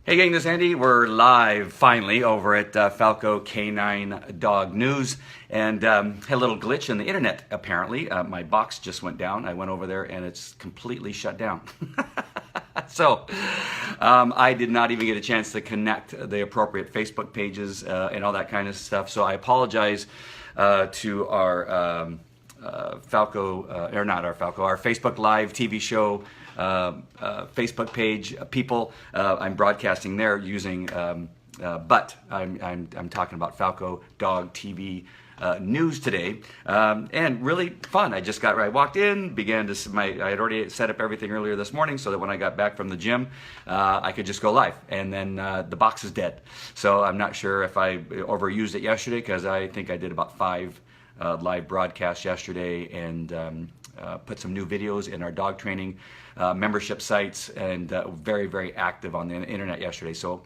Hey gang, this is Andy. We're live finally over at Falco Canine Dog News, and had a little glitch in the internet apparently. My box just went down. I went over there and it's completely shut down. So I did not even get a chance to connect the appropriate Facebook pages and all that kind of stuff. So I apologize to our Falco, or not our Falco, our Facebook Live TV show Facebook page people. I'm broadcasting there using, but I'm talking about Falco Dog TV news today, and really fun. I walked in, I had already set up everything earlier this morning so that when I got back from the gym, I could just go live, and then the box is dead. So I'm not sure if I overused it yesterday, because I think I did about 5 live broadcasts yesterday, and put some new videos in our dog training membership sites, and very, very active on the internet yesterday. So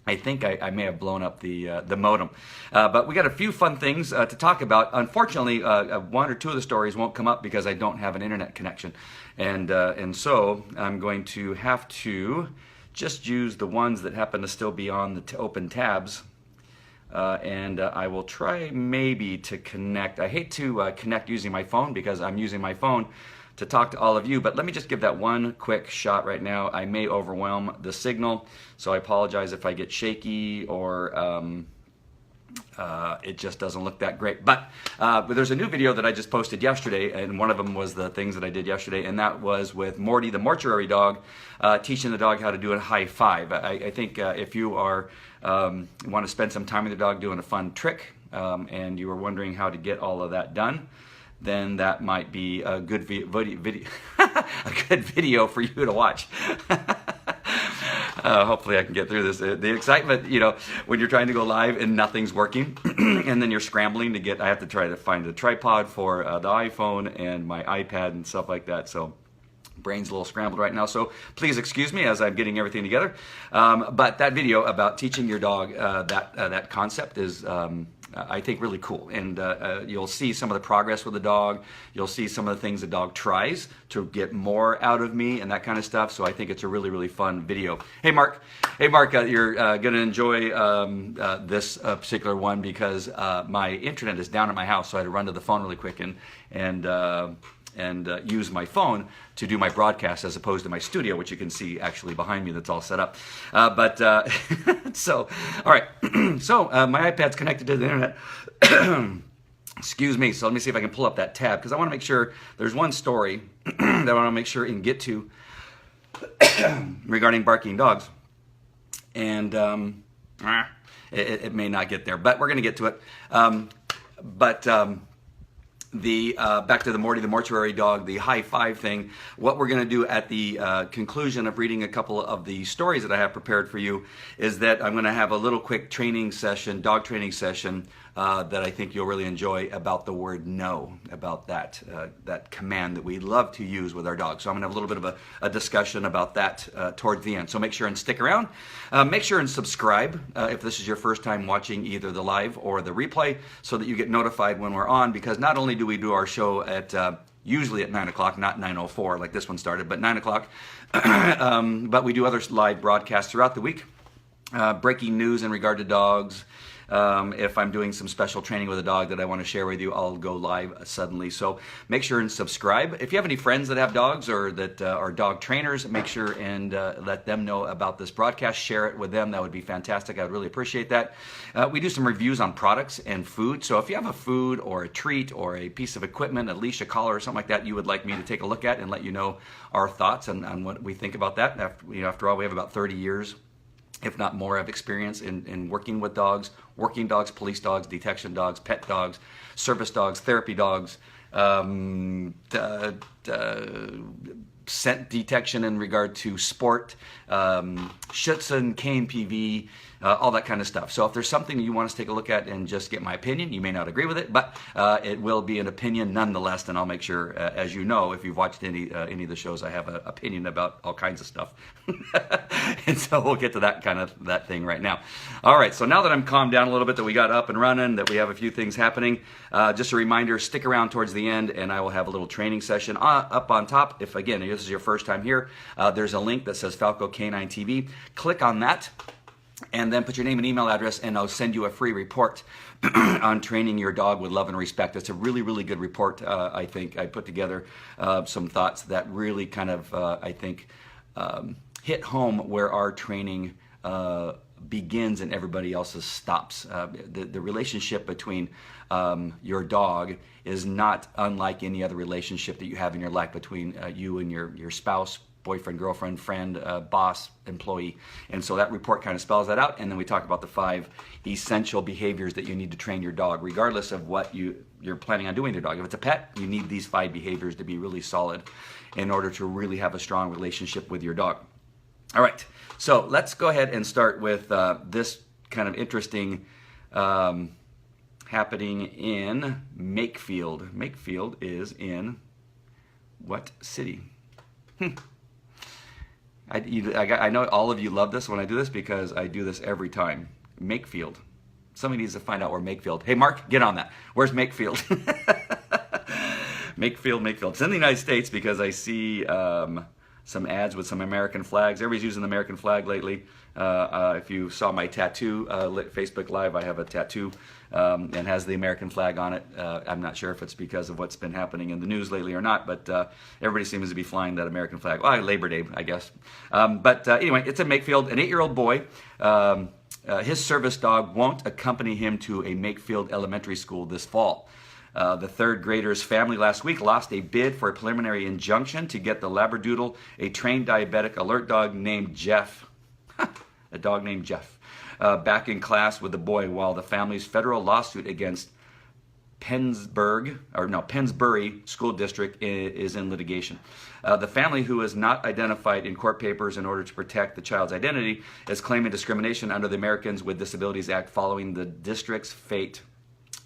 I think I may have blown up the modem. But we got a few fun things to talk about. Unfortunately, 1 or 2 of the stories won't come up because I don't have an internet connection. And so I'm going to have to just use the ones that happen to still be on the open tabs. And I will try maybe to connect. I hate to connect using my phone because I'm using my phone to talk to all of you, but let me just give that one quick shot right now. I may overwhelm the signal, so I apologize if I get shaky or it just doesn't look that great. But there's a new video that I just posted yesterday, and one of them was the things that I did yesterday, and that was with Morty, the mortuary dog, teaching the dog how to do a high five. I think if you are want to spend some time with the dog doing a fun trick, and you were wondering how to get all of that done, then that might be a good video a good video for you to watch. Hopefully I can get through this. The excitement, when you're trying to go live and nothing's working, and then you're scrambling to get, I have to try to find a tripod for the iPhone and my iPad and stuff like that. So brain's a little scrambled right now, so please excuse me as I'm getting everything together. But that video about teaching your dog that concept is, I think, really cool. And you'll see some of the progress with the dog. You'll see some of the things the dog tries to get more out of me and that kind of stuff. So I think it's a really, really fun video. Hey, Mark. Hey, Mark, you're going to enjoy this particular one because my internet is down at my house, so I had to run to the phone really quick and use my phone to do my broadcast as opposed to my studio, which you can see actually behind me that's all set up. So, all right. So my iPad's connected to the internet. Excuse me. So let me see if I can pull up that tab, because I want to make sure there's one story that I want to make sure and get to regarding barking dogs. And it may not get there, but we're going to get to it. Back to the Morty, the mortuary dog, the high five thing. What we're going to do at the conclusion of reading a couple of the stories that I have prepared for you is that I'm going to have a little quick training session, dog training session, that I think you'll really enjoy about the word no, about that command that we love to use with our dogs. So I'm going to have a little bit of a discussion about that towards the end. So make sure and stick around. Make sure and subscribe if this is your first time watching either the live or the replay, so that you get notified when we're on, because not only do we do our show at usually at 9 o'clock, not 9:04 like this one started, but 9 o'clock. But we do other live broadcasts throughout the week. Breaking news in regard to dogs. If I'm doing some special training with a dog that I want to share with you, I'll go live suddenly. So make sure and subscribe. If you have any friends that have dogs or that are dog trainers, make sure and let them know about this broadcast. Share it with them. That would be fantastic. I would really appreciate that. We do some reviews on products and food. So if you have a food or a treat or a piece of equipment, a leash, a collar, or something like that, you would like me to take a look at and let you know our thoughts on what we think about that. After all, we have about 30 years, if not more, of experience in working with dogs, working dogs, police dogs, detection dogs, pet dogs, service dogs, therapy dogs, scent detection in regard to sport, Schutzen, KNPV, all that kind of stuff. So if there's something you want us to take a look at and just get my opinion, you may not agree with it, but it will be an opinion nonetheless, and I'll make sure, as you know, if you've watched any of the shows, I have an opinion about all kinds of stuff. And so we'll get to that thing right now. All right, so now that I'm calmed down a little bit, that we got up and running, that we have a few things happening, just a reminder, stick around towards the end and I will have a little training session up on top. If, again, this is your first time here, there's a link that says Falco Canine TV. Click on that and then put your name and email address, and I'll send you a free report on training your dog with love and respect. It's a really, really good report. I think I put together some thoughts that really kind of, I think, hit home where our training begins and everybody else's stops. The relationship between your dog is not unlike any other relationship that you have in your life between you and your spouse, boyfriend, girlfriend, friend, boss, employee. And so that report kind of spells that out. And then we talk about the 5 essential behaviors that you need to train your dog, regardless of what you're planning on doing with your dog. If it's a pet, you need these 5 behaviors to be really solid in order to really have a strong relationship with your dog. All right, so let's go ahead and start with this kind of interesting happening in Makefield. Makefield is in what city? I know all of you love this when I do this because I do this every time. Makefield. Somebody needs to find out where Makefield. Hey, Mark, get on that. Where's Makefield? Makefield. It's in the United States because I see some ads with some American flags. Everybody's using the American flag lately. If you saw my tattoo, Facebook Live, I have a tattoo and has the American flag on it. I'm not sure if it's because of what's been happening in the news lately or not, but everybody seems to be flying that American flag. Well, Labor Day, I guess. But anyway, it's in Makefield. An 8-year-old boy, his service dog won't accompany him to a Makefield elementary school this fall. The 3rd grader's family last week lost a bid for a preliminary injunction to get the Labradoodle, a trained diabetic alert dog named Jeff, a dog named Jeff, back in class with the boy, while the family's federal lawsuit against Pennsbury School District is in litigation. The family, who is not identified in court papers in order to protect the child's identity, is claiming discrimination under the Americans with Disabilities Act following the district's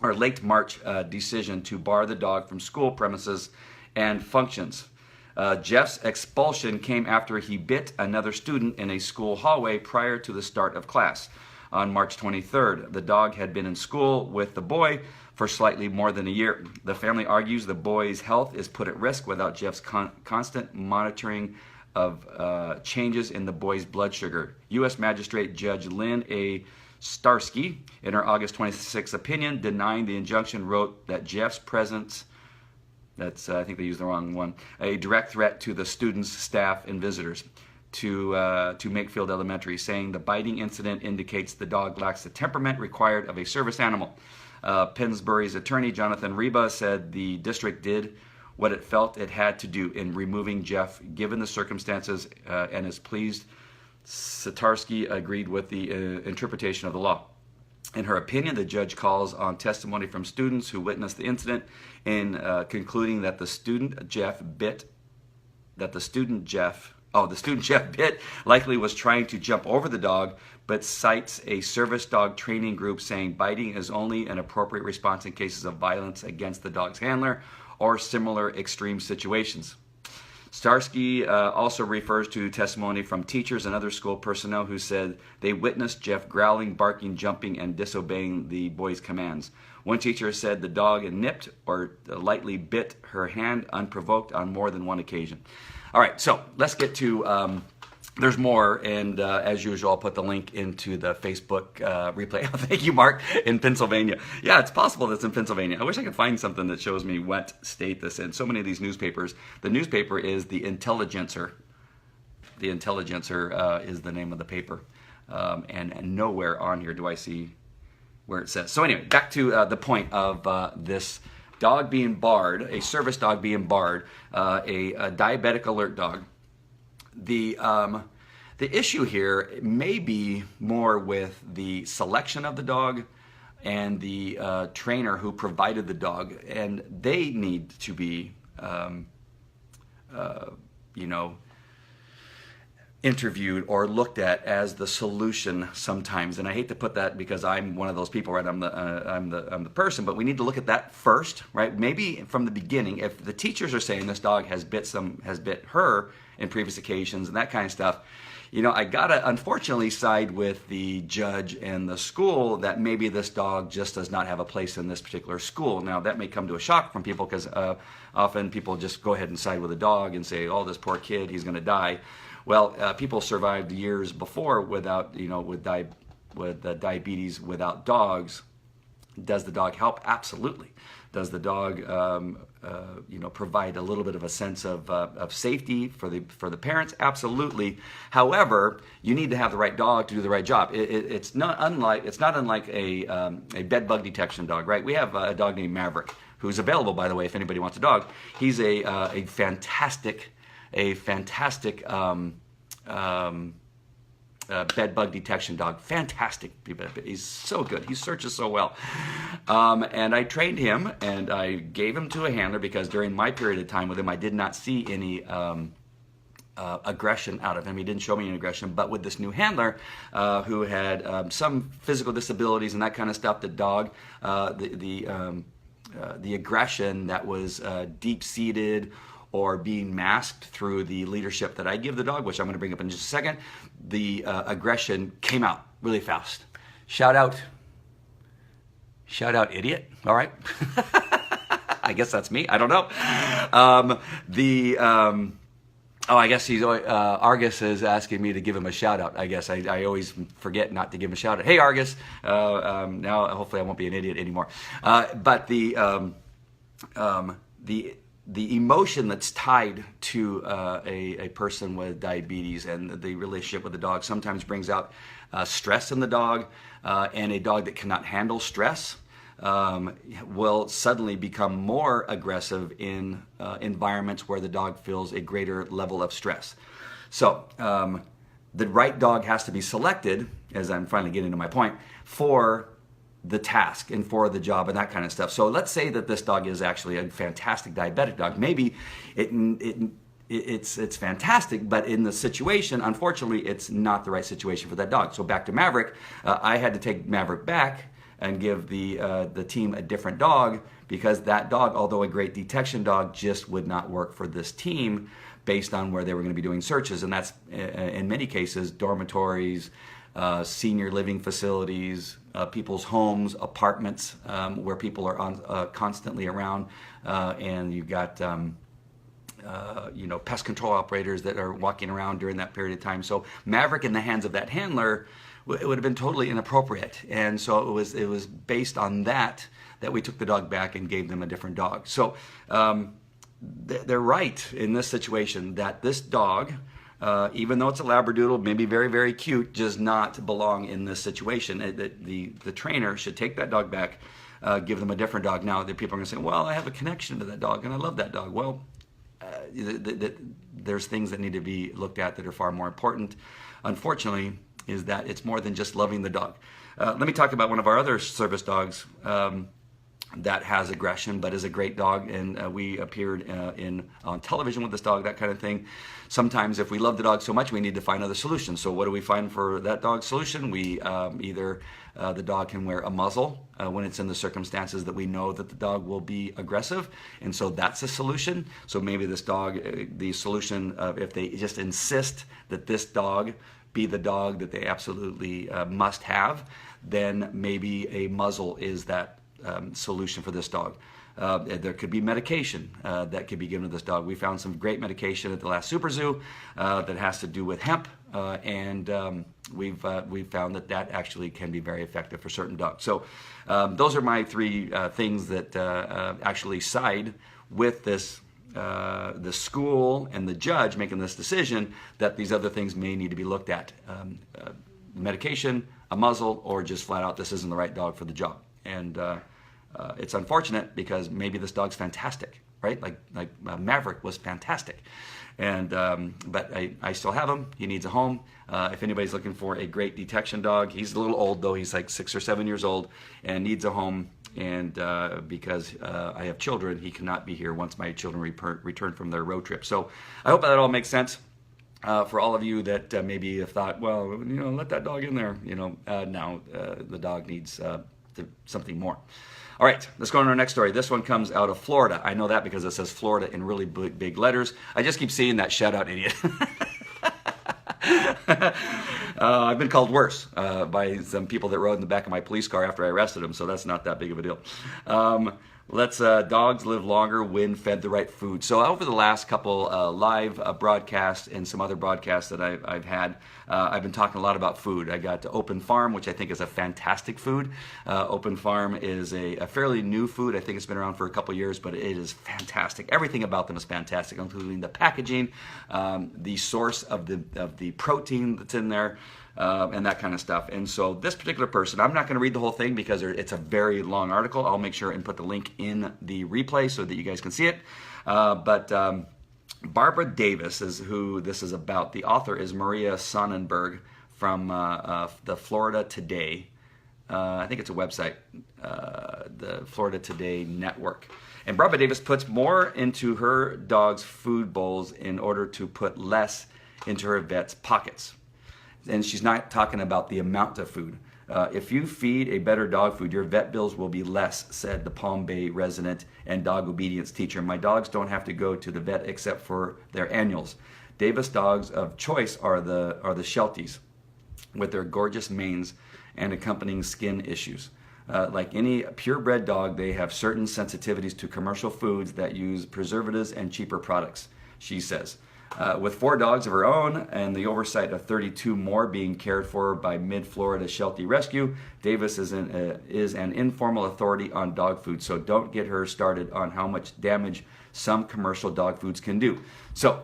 late March decision to bar the dog from school premises and functions. Jeff's expulsion came after he bit another student in a school hallway prior to the start of class. On March 23rd, the dog had been in school with the boy for slightly more than a year. The family argues the boy's health is put at risk without Jeff's constant monitoring of changes in the boy's blood sugar. U.S. Magistrate Judge Lynn A. Starsky, in her August 26 opinion, denying the injunction, wrote that Jeff's presence, I think they used the wrong one, a direct threat to the students, staff, and visitors to Makefield Elementary, saying the biting incident indicates the dog lacks the temperament required of a service animal. Pennsbury's attorney, Jonathan Reba, said the district did what it felt it had to do in removing Jeff, given the circumstances, and is pleased Satarsky agreed with the interpretation of the law. In her opinion, the judge calls on testimony from students who witnessed the incident in concluding that the student Jeff bit likely was trying to jump over the dog, but cites a service dog training group saying biting is only an appropriate response in cases of violence against the dog's handler or similar extreme situations. Starsky also refers to testimony from teachers and other school personnel who said they witnessed Jeff growling, barking, jumping, and disobeying the boy's commands. One teacher said the dog nipped or lightly bit her hand unprovoked on more than one occasion. All right, so let's get to, there's more, and as usual, I'll put the link into the Facebook replay. Thank you, Mark, in Pennsylvania. Yeah, it's possible that's in Pennsylvania. I wish I could find something that shows me what state this is in. So many of these newspapers. The newspaper is the Intelligencer. The Intelligencer is the name of the paper. And nowhere on here do I see where it says. So anyway, back to the point of this dog being barred, a service dog being barred, a diabetic alert dog. The issue here may be more with the selection of the dog and the trainer who provided the dog, and they need to be, interviewed or looked at as the solution sometimes. And I hate to put that because I'm one of those people, right? I'm the person, but we need to look at that first, right? Maybe from the beginning, if the teachers are saying this dog has bit her in previous occasions and that kind of stuff, I gotta unfortunately side with the judge and the school that maybe this dog just does not have a place in this particular school. Now, that may come to a shock from people because often people just go ahead and side with a dog and say, oh, this poor kid, he's going to die. Well, people survived years before without, with diabetes without dogs. Does the dog help? Absolutely. Does the dog, provide a little bit of a sense of safety for the parents? Absolutely. However, you need to have the right dog to do the right job. It's not unlike a bed bug detection dog, right? We have a dog named Maverick, who's available, by the way, if anybody wants a dog. He's a fantastic bed bug detection dog. Fantastic. He's so good. He searches so well. And I trained him and I gave him to a handler because during my period of time with him, I did not see any aggression out of him. He didn't show me any aggression. But with this new handler who had some physical disabilities and that kind of stuff, the dog, the aggression that was deep-seated or being masked through the leadership that I give the dog, which I'm going to bring up in just a second, the aggression came out really fast. Shout out, idiot. All right. I guess that's me. I don't know. I guess Argus is asking me to give him a shout out. I guess I always forget not to give him a shout out. Hey, Argus. Now, hopefully I won't be an idiot anymore. But the emotion that's tied to a person with diabetes and the relationship with the dog sometimes brings out stress in the dog, and a dog that cannot handle stress will suddenly become more aggressive in environments where the dog feels a greater level of stress. So the right dog has to be selected, as I'm finally getting to my point, for the task and for the job and that kind of stuff. So let's say that this dog is actually a fantastic diabetic dog. Maybe it's fantastic, but in the situation, unfortunately, it's not the right situation for that dog. So back to Maverick, I had to take Maverick back and give the team a different dog because that dog, although a great detection dog, just would not work for this team based on where they were going to be doing searches. And that's, in many cases, dormitories, senior living facilities, people's homes, apartments, where people are constantly around, and you've got pest control operators that are walking around during that period of time. So Maverick in the hands of that handler, it would have been totally inappropriate, and so it was based on that we took the dog back and gave them a different dog. So they're right in this situation that this dog, even though it's a Labradoodle, maybe very, very cute, does not belong in this situation. The trainer should take that dog back, give them a different dog. Now, the people are going to say, well, I have a connection to that dog, and I love that dog. Well, there's things that need to be looked at that are far more important. Unfortunately, is that it's more than just loving the dog. Let me talk about one of our other service dogs that has aggression, but is a great dog, and we appeared on television with this dog, that kind of thing. Sometimes if we love the dog so much, we need to find other solutions. So what do we find for that dog's solution? We either the dog can wear a muzzle when it's in the circumstances that we know that the dog will be aggressive, and so that's a solution. So maybe this dog, the solution if they just insist that this dog be the dog that they absolutely must have, then maybe a muzzle is that solution for this dog. There could be medication that could be given to this dog. We found some great medication at the last Super Zoo that has to do with hemp, and we've found that actually can be very effective for certain dogs. So those are my three things that actually side with this the school and the judge making this decision that these other things may need to be looked at. Medication, a muzzle, or just flat out this isn't the right dog for the job. And it's unfortunate because maybe this dog's fantastic, right? Like Maverick was fantastic. And but I still have him. He needs a home. If anybody's looking for a great detection dog, he's a little old though. He's like 6 or 7 years old and needs a home. And because I have children, he cannot be here once my children return from their road trip. So I hope that all makes sense. For all of you that maybe have thought, well, let that dog in there. Now the dog needs something more. All right, let's go on to our next story. This one comes out of Florida. I know that because it says Florida in really big letters. I just keep seeing that shout out idiot. I've been called worse by some people that rode in the back of my police car after I arrested them, so that's not that big of a deal. Let's dogs live longer when fed the right food. So over the last couple live broadcasts and some other broadcasts that I've had, I've been talking a lot about food. I got Open Farm, which I think is a fantastic food. Open Farm is a fairly new food. I think it's been around for a couple years, but it is fantastic. Everything about them is fantastic, including the packaging, the source of the protein that's in there, and that kind of stuff. And so this particular person, I'm not going to read the whole thing because it's a very long article. I'll make sure and put the link in the replay so that you guys can see it. But Barbara Davis is who this is about. The author is Maria Sonnenberg from the Florida Today. I think it's a website, the Florida Today Network. And Barbara Davis puts more into her dog's food bowls in order to put less into her vet's pockets. And she's not talking about the amount of food. If you feed a better dog food, your vet bills will be less, said the Palm Bay resident and dog obedience teacher. My dogs don't have to go to the vet except for their annuals. Davis dogs of choice are the Shelties, with their gorgeous manes and accompanying skin issues. Like any purebred dog, they have certain sensitivities to commercial foods that use preservatives and cheaper products, she says. With 4 dogs of her own and the oversight of 32 more being cared for by Mid-Florida Sheltie Rescue, Davis is an informal authority on dog food, so don't get her started on how much damage some commercial dog foods can do. So,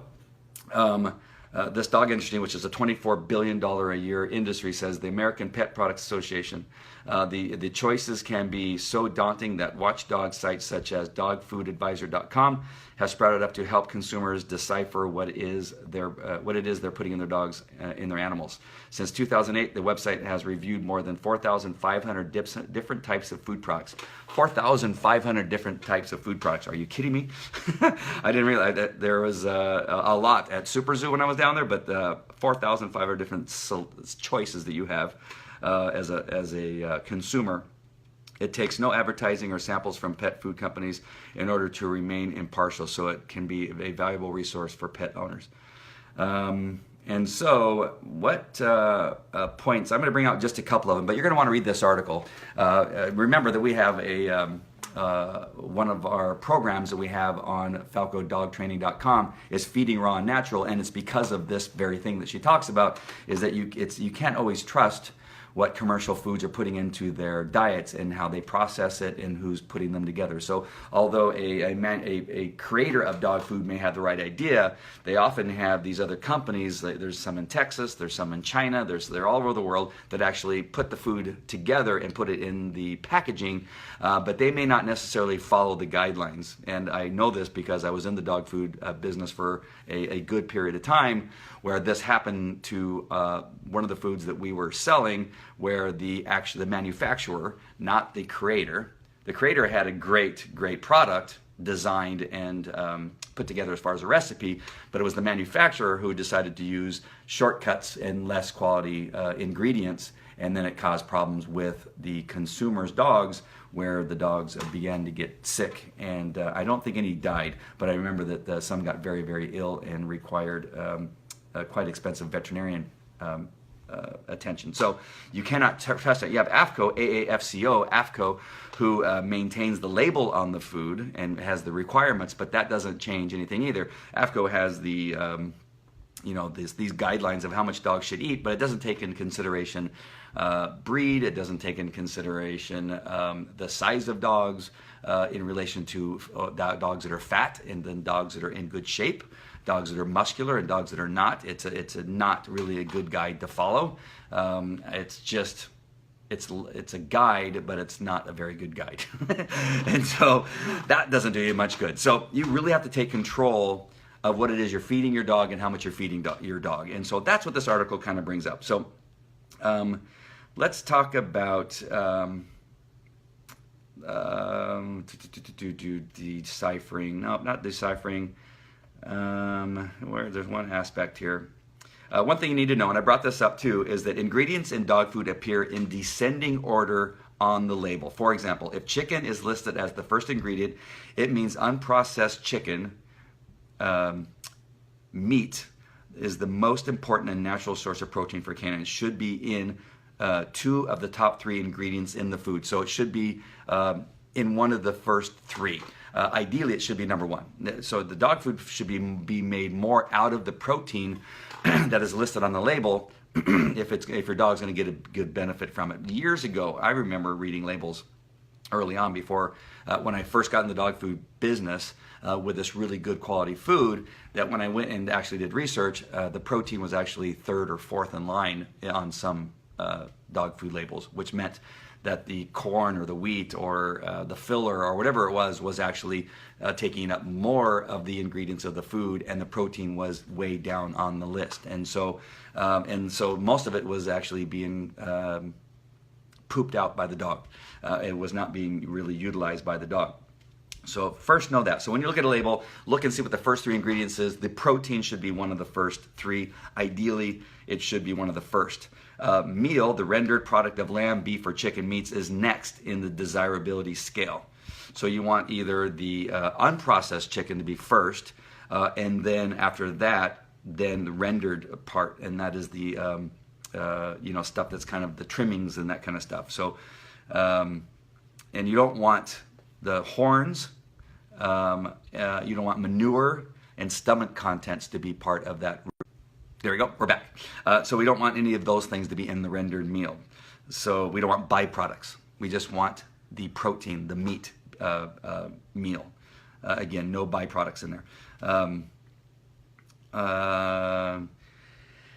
this dog industry, which is a $24 billion a year industry, says the American Pet Products Association, the choices can be so daunting that watchdog sites such as dogfoodadvisor.com have sprouted up to help consumers decipher what it is they're putting in their dogs, in their animals. Since 2008, the website has reviewed more than 4,500 different types of food products. 4,500 different types of food products. Are you kidding me? I didn't realize that there was a lot at Super Zoo when I was down there, but 4,500 different choices that you have as a consumer. It takes no advertising or samples from pet food companies in order to remain impartial, so it can be a valuable resource for pet owners. And so what points, I'm going to bring out just a couple of them, but you're going to want to read this article. Remember that we have one of our programs that we have on falcodogtraining.com is Feeding Raw and Natural, and it's because of this very thing that she talks about, is that you can't always trust what commercial foods are putting into their diets and how they process it and who's putting them together. So although a creator of dog food may have the right idea, they often have these other companies. There's some in Texas, there's some in China, they're all over the world that actually put the food together and put it in the packaging, but they may not necessarily follow the guidelines. And I know this because I was in the dog food business for a good period of time, where this happened to one of the foods that we were selling, where the manufacturer, not the creator had a great product designed and put together as far as a recipe, but it was the manufacturer who decided to use shortcuts and less quality ingredients, and then it caused problems with the consumer's dogs, where the dogs began to get sick. And I don't think any died, but I remember that some got very, very ill and required quite expensive veterinarian attention. So you cannot trust it. You have AAFCO, AAFCO, who maintains the label on the food and has the requirements, but that doesn't change anything either. AAFCO has the these guidelines of how much dogs should eat, but it doesn't take into consideration breed. It doesn't take into consideration the size of dogs in relation to dogs that are fat and then dogs that are in good shape, dogs that are muscular and dogs that are not. It's not really a good guide to follow. It's a guide, but it's not a very good guide. And so that doesn't do you much good. So you really have to take control of what it is you're feeding your dog and how much you're feeding your dog. And so that's what this article kind of brings up. So let's talk about deciphering. No, not deciphering. There's one aspect here. One thing you need to know, and I brought this up too, is that ingredients in dog food appear in descending order on the label. For example, if chicken is listed as the first ingredient, it means unprocessed chicken, meat, is the most important and natural source of protein for canines. Should be in 2 of the top 3 ingredients in the food. So it should be in one of the first 3. Ideally, it should be number 1. So the dog food should be made more out of the protein that is listed on the label if your dog's going to get a good benefit from it. Years ago, I remember reading labels early on before when I first got in the dog food business with this really good quality food, that when I went and actually did research, the protein was actually 3rd or 4th in line on some dog food labels, which meant that the corn or the wheat or the filler or whatever it was actually taking up more of the ingredients of the food, and the protein was way down on the list. And so most of it was actually being pooped out by the dog. It was not being really utilized by the dog. So first know that. So when you look at a label, look and see what the first 3 ingredients is. The protein should be one of the first 3. Ideally, it should be one of the first. Meal, the rendered product of lamb, beef, or chicken meats, is next in the desirability scale. So you want either the unprocessed chicken to be first, and then after that, then the rendered part, and that is the stuff that's kind of the trimmings and that kind of stuff. So, and you don't want the horns, you don't want manure and stomach contents to be part of that. There we go, we're back. So we don't want any of those things to be in the rendered meal. So we don't want byproducts. We just want the protein, the meat meal. Again, no byproducts in there.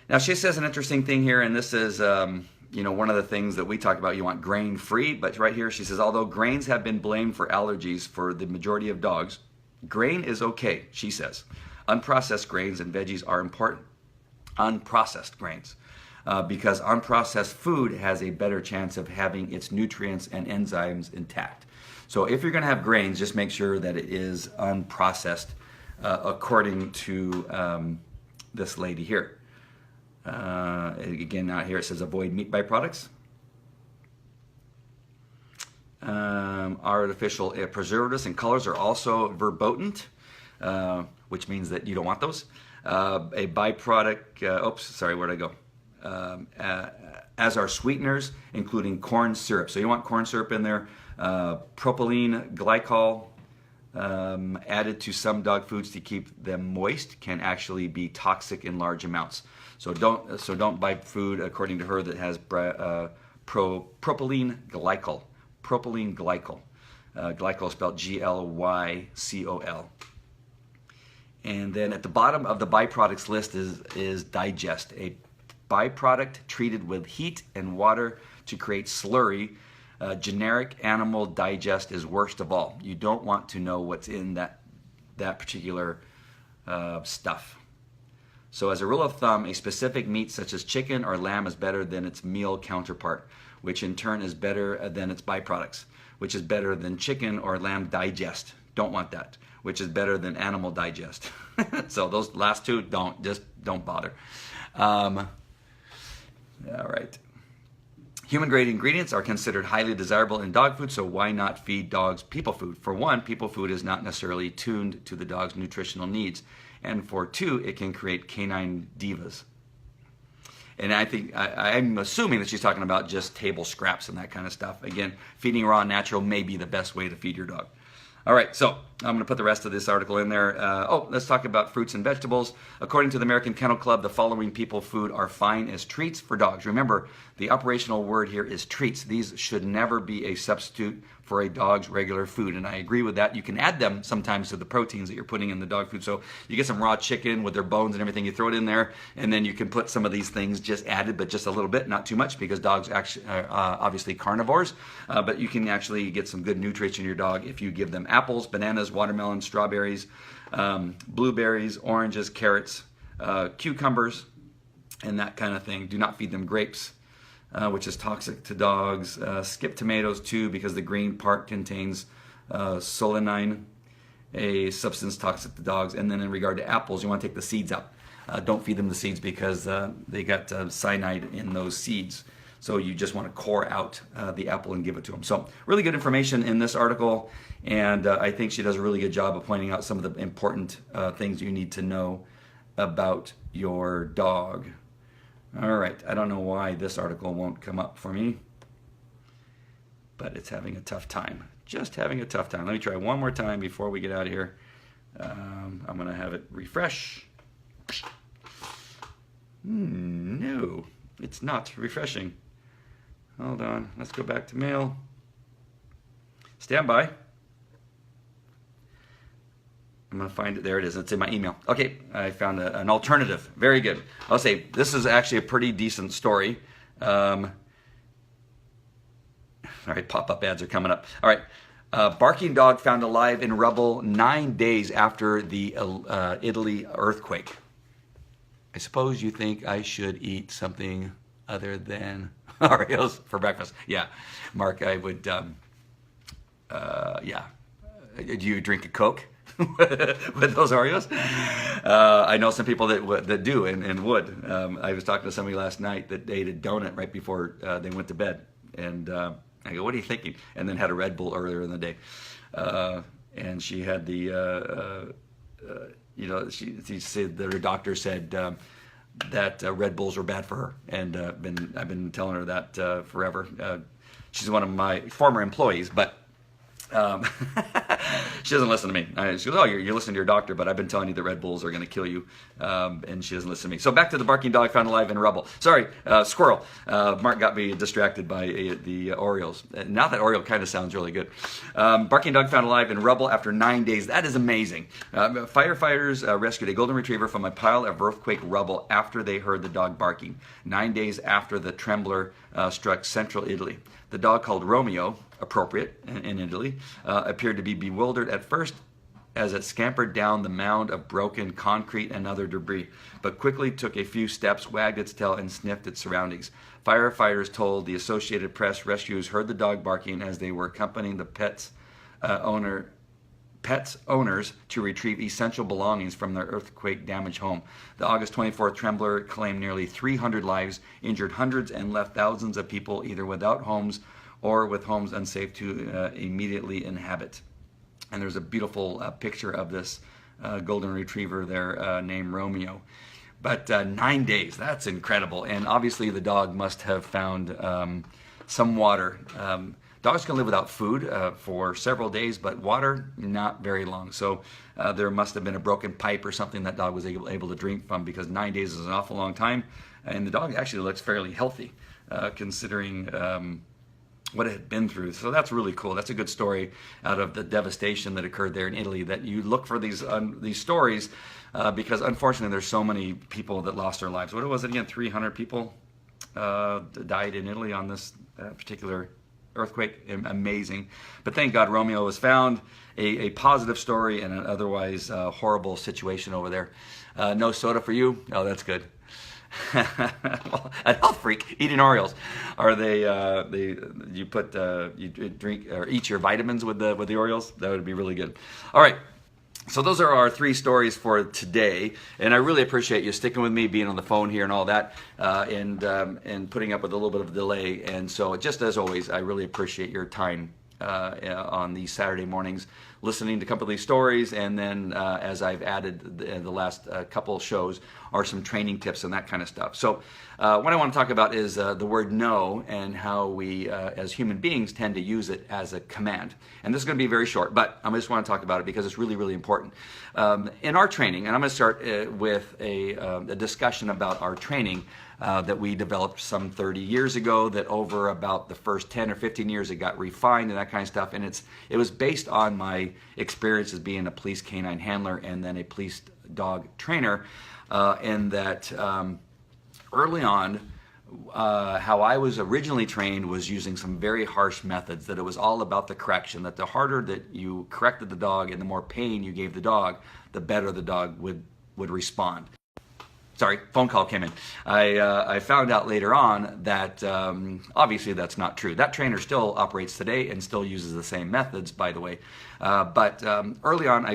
Now she says an interesting thing here, and this is one of the things that we talk about. You want grain-free, but right here she says, although grains have been blamed for allergies for the majority of dogs, grain is okay, she says. Unprocessed grains and veggies are important. Unprocessed grains, because unprocessed food has a better chance of having its nutrients and enzymes intact. So if you're going to have grains, just make sure that it is unprocessed, according to this lady here. Again, out here it says avoid meat byproducts. Artificial preservatives and colors are also verboten, which means that you don't want those. A byproduct, where'd I go? As are sweeteners, including corn syrup. So you want corn syrup in there. Propylene glycol added to some dog foods to keep them moist can actually be toxic in large amounts. So don't buy food, according to her, that has propylene glycol. Propylene glycol. Glycol spelled Glycol. And then at the bottom of the byproducts list is digest, a byproduct treated with heat and water to create slurry. Generic animal digest is worst of all. You don't want to know what's in that particular stuff. So as a rule of thumb, a specific meat such as chicken or lamb is better than its meal counterpart, which in turn is better than its byproducts, which is better than chicken or lamb digest. Don't want that, which is better than animal digest. So those last 2, don't bother. All right. Human grade ingredients are considered highly desirable in dog food, so why not feed dogs people food? For one, people food is not necessarily tuned to the dog's nutritional needs. And for 2, it can create canine divas. And I think, I'm assuming that she's talking about just table scraps and that kind of stuff. Again, feeding raw and natural may be the best way to feed your dog. All right, so I'm going to put the rest of this article in there. Let's talk about fruits and vegetables. According to the American Kennel Club, the following people food are fine as treats for dogs. Remember, the operational word here is treats. These should never be a substitute for a dog's regular food, and I agree with that. You can add them sometimes to the proteins that you're putting in the dog food. So you get some raw chicken with their bones and everything, you throw it in there, and then you can put some of these things just added, but just a little bit, not too much, because dogs actually are obviously carnivores, but you can actually get some good nutrients in your dog if you give them apples, bananas, watermelon, strawberries, blueberries, oranges, carrots, cucumbers, and that kind of thing. Do not feed them grapes, which is toxic to dogs. Skip tomatoes too, because the green part contains solanine, a substance toxic to dogs. And then in regard to apples, you want to take the seeds out. Don't feed them the seeds because they got cyanide in those seeds. So you just want to core out the apple and give it to them. So really good information in this article, and I think she does a really good job of pointing out some of the important things you need to know about your dog. All right, I don't know why this article won't come up for me, but it's having a tough time. Just having a tough time. Let me try one more time before we get out of here. I'm going to have it refresh. No, it's not refreshing. Hold on, let's go back to mail. Stand by. I'm going to find it. There it is. It's in my email. Okay, I found an alternative. Very good. I'll say this is actually a pretty decent story. All right, pop-up ads are coming up. All right. Barking dog found alive in rubble 9 days after the Italy earthquake. I suppose you think I should eat something other than Oreos for breakfast. Yeah, Mark, I would, yeah. Do you drink a Coke with those Oreos? I know some people that do and would. I was talking to somebody last night that ate a donut right before they went to bed. And I go, what are you thinking? And then had a Red Bull earlier in the day. And she had the, you know, she said that her doctor said that Red Bulls were bad for her. And I've been telling her that forever. She's one of my former employees, but she doesn't listen to me. She goes, oh, you're listening to your doctor, but I've been telling you that Red Bulls are going to kill you. And she doesn't listen to me. So back to the barking dog found alive in rubble. Sorry, squirrel. Mark got me distracted by the Orioles. Now that Oreo kind of sounds really good. Barking dog found alive in rubble after 9 days. That is amazing. Firefighters rescued a golden retriever from a pile of earthquake rubble after they heard the dog barking. 9 days after the trembler struck central Italy. The dog, called Romeo, appropriate in Italy, appeared to be bewildered at first as it scampered down the mound of broken concrete and other debris, but quickly took a few steps, wagged its tail, and sniffed its surroundings. Firefighters told the Associated Press rescuers heard the dog barking as they were accompanying the pet's owners to retrieve essential belongings from their earthquake-damaged home. The August 24th trembler claimed nearly 300 lives, injured hundreds, and left thousands of people either without homes or with homes unsafe to immediately inhabit. And there's a beautiful picture of this golden retriever there named Romeo. But 9 days, that's incredible. And obviously the dog must have found some water. Dogs can live without food for several days, but water, not very long. So there must have been a broken pipe or something that dog was able to drink from, because 9 days is an awful long time. And the dog actually looks fairly healthy, considering what it had been through. So that's really cool. That's a good story out of the devastation that occurred there in Italy, that you look for these stories because unfortunately there's so many people that lost their lives. What was it again? 300 people died in Italy on this particular earthquake. Amazing. But thank God Romeo was found. A positive story in an otherwise horrible situation over there. No soda for you? Oh, that's good. Well, a health freak eating Oreos. Are they? You put you drink or eat your vitamins with the Oreos? That would be really good. All right. So those are our 3 stories for today, and I really appreciate you sticking with me, being on the phone here and all that, and putting up with a little bit of a delay. And so, just as always, I really appreciate your time on these Saturday mornings, listening to a couple of these stories, and then as I've added the last couple shows are some training tips and that kind of stuff. So what I want to talk about is the word no, and how we as human beings tend to use it as a command. And this is going to be very short, but I just want to talk about it because it's really, really important. In our training, and I'm going to start with a discussion about our training that we developed some 30 years ago, that over about the first 10 or 15 years it got refined and that kind of stuff. And it was based on my experience as being a police canine handler and then a police dog trainer, and that early on, how I was originally trained was using some very harsh methods, that it was all about the correction, that the harder that you corrected the dog and the more pain you gave the dog, the better the dog would respond. Sorry, phone call came in. I found out later on that obviously that's not true. That trainer still operates today and still uses the same methods, by the way. But early on,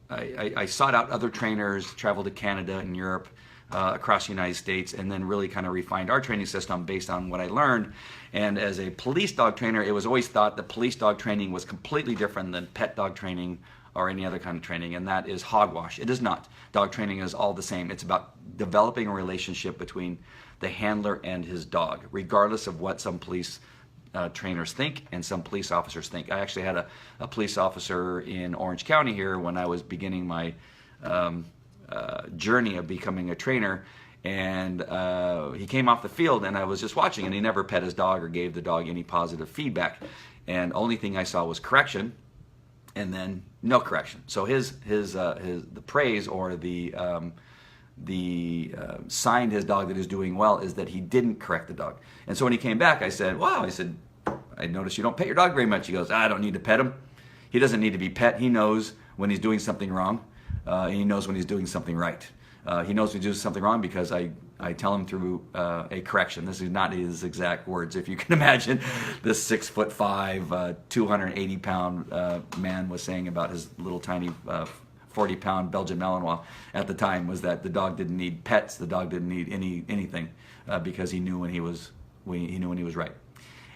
I sought out other trainers, traveled to Canada and Europe, across the United States, and then really kind of refined our training system based on what I learned. And as a police dog trainer, it was always thought that police dog training was completely different than pet dog training or any other kind of training, and that is hogwash. It is not. Dog training is all the same. It's about developing a relationship between the handler and his dog, regardless of what some police trainers think and some police officers think. I actually had a police officer in Orange County here when I was beginning my journey of becoming a trainer, and he came off the field and I was just watching, and he never pet his dog or gave the dog any positive feedback, and only thing I saw was correction and then no correction. So the praise or the sign to his dog that he's doing well is that he didn't correct the dog. And so when he came back, I said, wow, I said, I noticed you don't pet your dog very much. He goes, I don't need to pet him. He doesn't need to be pet. He knows when he's doing something wrong. And he knows when he's doing something right. He knows when he's doing something wrong because I tell him through a correction. This is not his exact words. If you can imagine, this 6'5", 280-pound man was saying about his little tiny 40-pound Belgian Malinois at the time was that the dog didn't need pets. The dog didn't need anything because he knew when he was right.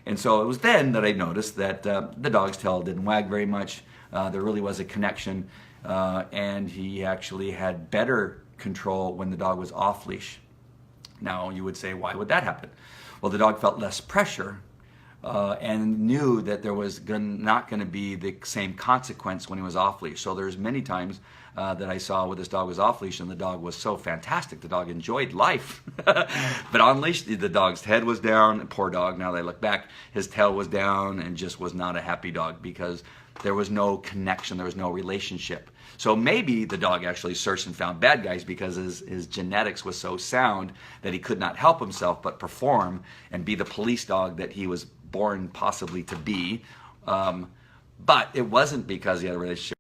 And so it was then that I noticed that the dog's tail didn't wag very much. There really was a connection, and he actually had better control when the dog was off leash. Now you would say, why would that happen? Well, the dog felt less pressure and knew that there was not going to be the same consequence when he was off leash. So there's many times that I saw where this dog was off leash and the dog was so fantastic. The dog enjoyed life. But on leash, the dog's head was down. Poor dog, now that I look back, his tail was down and just was not a happy dog because there was no connection, there was no relationship. So maybe the dog actually searched and found bad guys because his genetics was so sound that he could not help himself but perform and be the police dog that he was born possibly to be. But it wasn't because he had a relationship